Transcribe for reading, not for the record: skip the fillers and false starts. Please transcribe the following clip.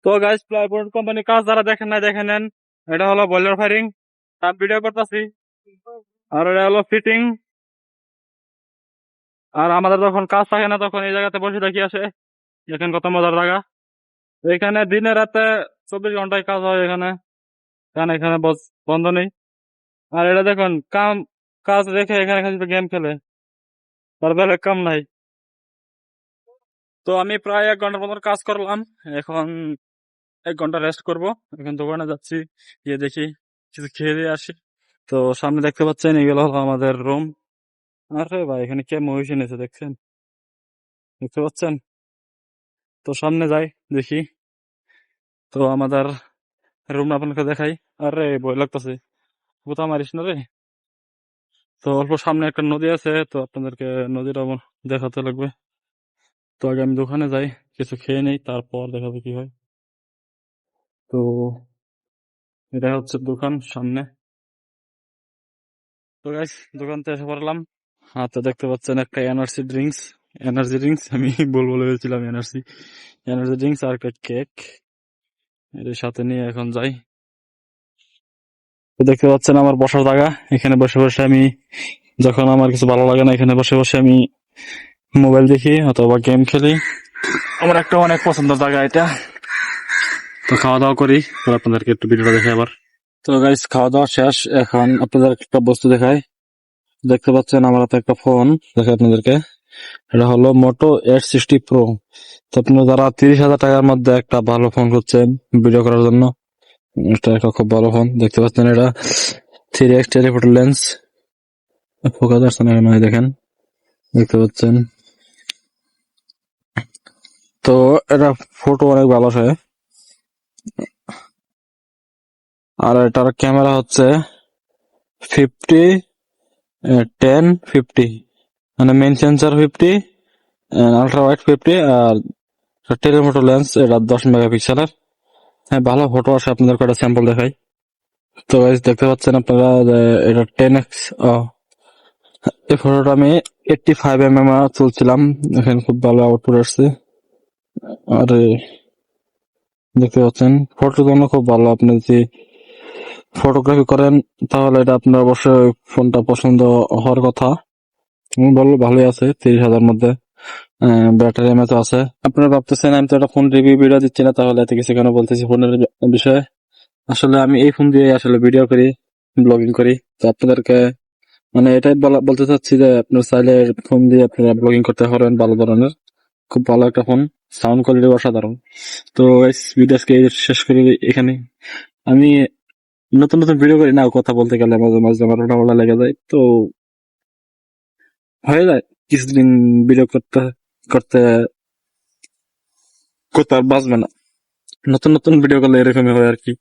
তো guys, plyboard company কাজ যারা দেখেন না দেখে নেন। এটা হলো বয়লার ফায়ারিং, তার ভিডিও করতেছি। আর এটা হলো ফিটিং। আর আমাদের যখন কাজ থাকে না তখন এই জায়গাতে বসে থাকি আসে। দেখেন কত মজার জায়গা। এখানে দিনে রাতে 24 ঘন্টায় কাজ হয় এখানে। কারণ এখানে বন্ধ নেই। আর এটা দেখুন কাজ রেখে এখানে খালি গেম খেলে, তার বেলা কাম নাই। তো আমি প্রায় 1 ঘন্টার মতন কাজ করলাম। এখন 1 ঘন্টা রেস্ট করব। এখন দোকানে যাচ্ছি, গিয়ে দেখি কিছু খেয়ে দিয়ে আসি। তো সামনে দেখতে পাচ্ছেন এগুলো হলো আমাদের রুম। আরে ভাই, এখানে কে মহিষ এনেছে দেখছেন? দেখতে পাচ্ছেন? তো সামনে যাই, দেখি। তো আমাদের রুম আপনাকে দেখাই। আরে ভয় লাগতেছে, কোথা মারিস না রে। তো অল্প সামনে একটা নদী আছে, তো আপনাদেরকে নদীটা দেখাতে লাগবে। তো আগে আমি দোকানে যাই, কিছু খেয়ে নেই, তারপর দেখাবে কি হয়। তো এটা হচ্ছে দোকান সামনে। তো গাইস, দোকানতে এসে পড়লাম। হাতে দেখতে পাচ্ছেন একটা এনার্জি ড্রিঙ্কস আমি বলে বলছিলাম এনার্জি ড্রিঙ্কস আর একটা কেক। এর সাথে নিয়ে এখন যাই। তো দেখতে পাচ্ছেন আমার বসার জায়গা। এখানে বসে বসে আমি, যখন আমার কিছু ভালো লাগে না, এখানে বসে বসে আমি মোবাইল দেখি অথবা গেম খেলি। আমার একটা অনেক পছন্দের জায়গা এটা। তো খাওয়া দাওয়া করি, তো আপনাদেরকে একটু ভিডিওটা দেখে আবার। তো গাইস, খাওয়া দাওয়া শেষ। এখন আপনাদের একটা বস্তু দেখাই। দেখতে পাচ্ছেন আমার হাতে একটা ফোন, দেখাই আপনাদেরকে। এটা হলো মোটো H60 Pro। তো আপনারা যারা 30,000 টাকার মধ্যে একটা ভালো ফোন খুঁজছেন ভিডিও করার জন্য, এটা একটা খুব ভালো ফোন। দেখতে পাচ্ছেন এটা 3x টেলিফোটো লেন্স। ফোকাস আসছে না কেন, এই দেখেন, দেখতে পাচ্ছেন। তো এটা ফটো অনেক ভালো আসে। আর এটার ক্যামেরা হচ্ছে 50-10-50, মানে মেইন সেন্সর 50, আল্ট্রা ওয়াইড 50, আর টেলিফোটো লেন্স এটা 10 মেগাপিক্সেলের। হ্যাঁ, ভালো ফটো আসে। আপনাদের কটা স্যাম্পল দেখাই। তো গাইস, দেখতে পাচ্ছেন আপনারা যে এটা 10x। এই ফটোটা আমি 85 mm তুলছিলাম, এখানে খুব ভালো আউটপুট আসছে। আর দেখতে পাচ্ছেন ফটোর জন্য খুব ভালো। আপনি যদি ফটোগ্রাফি করেন তাহলে এটা আপনার অবশ্যই ফোনটা পছন্দ হওয়ার কথা। আমি বলবো ভালোই আছে 30,000 মধ্যে। ব্যাটারি এমএচ আছে। আপনারা ভাবতেছেন আমি তো একটা ফোন রিভিউ ভিডিও দিচ্ছি না, তাহলে এত কিছু কেন বলতেছি ফোনের বিষয়ে। আসলে আমি এই ফোন দিয়ে আসলে ভিডিও করি, ব্লগিং করি। তো আপনাদেরকে মানে এটাই বলতে চাচ্ছি যে আপনার চাইলে ফোন দিয়ে আপনারা ব্লগিং করতে পারবেন। ভালো ধরনের, খুব ভালো একটা ফোন, সাউন্ড কোয়ালিটি অসাধারণ। তো ভিডিও আজকে শেষ করি এখানে। আমি নতুন নতুন ভিডিও করি না, কথা বলতে গেলে মাঝে মাঝে আমার ওটা লেগে যায়। তো হয়ে যায় কিছুদিন ভিডিও করতে করতে করতে আর বাঁচবে না। নতুন নতুন ভিডিও করলে এরকমই হয় আর কি।